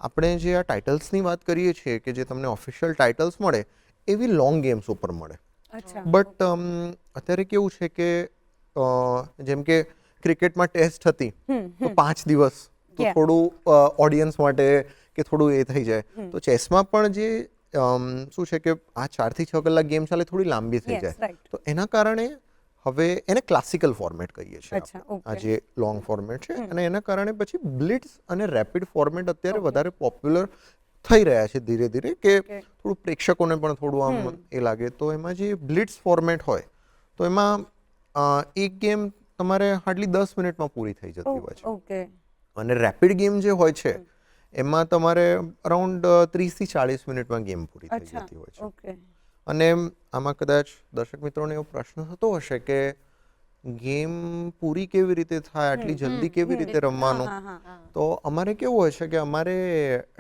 આપણે જે આ ટાઇટલ્સની વાત કરીએ છીએ કે જે તમને ઓફિશિયલ ટાઇટલ્સ મળે એવી લોંગ ગેમ્સ ઉપર મળે. અચ્છા. બટ અત્યારે કેવું છે કે જેમ કે ક્રિકેટમાં ટેસ્ટ હતી તો 5 દિવસ તો Yeah. થોડું ઓડિયન્સ માટે કે થોડું એ થઈ જાય. તો ચેસમાં પણ જે શું છે કે આ 4 થી 6 કલાક ગેમ ચાલે થોડી લાંબી થઈ Yes, જાય. right. તો એના કારણે હવે એને ક્લાસિકલ ફોર્મેટ કહીએ છીએ અચ્છા, આપણે. okay. આ જે લોંગ ફોર્મેટ છે અને એના કારણે પછી બ્લિટ્સ અને રેપિડ ફોર્મેટ અત્યારે વધારે પોપ્યુલર થઈ રહ્યા છે ધીરે ધીરે કે Okay. થોડું પ્રેક્ષકોને પણ થોડું આમ એ લાગે. તો એમાં જે બ્લિટ્સ ફોર્મેટ હોય તો એમાં એક ગેમ તમારે હાર્ડલી 10 મિનિટમાં પૂરી થઈ જતી હોય છે. ઓકે. અને રેપિડ ગેમ જે હોય છે એમાં તમારે અરાઉન્ડ 30 થી 40 મિનિટમાં ગેમ પૂરી થઈ અચ્છા. જતી હોય છે. ઓકે. અને આમાં કદાચ દર્શક મિત્રોને એવો પ્રશ્ન થતો હશે કે ગેમ પૂરી કેવી રીતે થાય, આટલી જલ્દી કેવી રીતે રમવાનું. તો અમારે કેવું હોય છે કે અમારે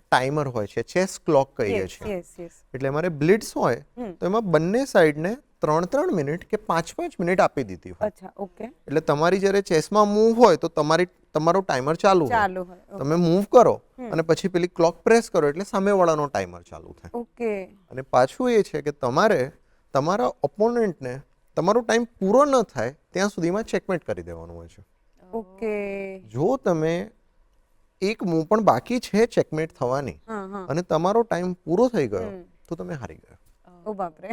ટાઈમર હોય છે, ચેસ ક્લોક કહીએ યસ છીએ. Yes yes. એટલે અમારે બ્લિટ્સ હોય તો એમાં બંને સાઈડને 3-3 મિનિટ કે 5-5 મિનિટ આપી દીધી હોય. અચ્છા. ઓકે. એટલે તમારી જ્યારે ચેસમાં મૂવ હોય તો તમારો ટાઈમર ચાલુ હોય. ચાલુ હોય. તમે મૂવ કરો અને પછી પેલી ક્લોક પ્રેસ કરો એટલે સામેવાળાનો ટાઈમર ચાલુ થાય. ઓકે. અને પાછું એ છે કે તમારે તમારા ઓપોનન્ટને તમારો ટાઈમ પૂરો ન થાય ત્યાં સુધીમાં ચેકમેટ કરી દેવાનું હોય છે. ઓકે. જો તમે એક મૂવ પણ બાકી છે ચેકમેટ થવાની હા હા. અને તમારો ટાઈમ પૂરો થઈ ગયો તો તમે હારી ગયા. ઓ બાપરે.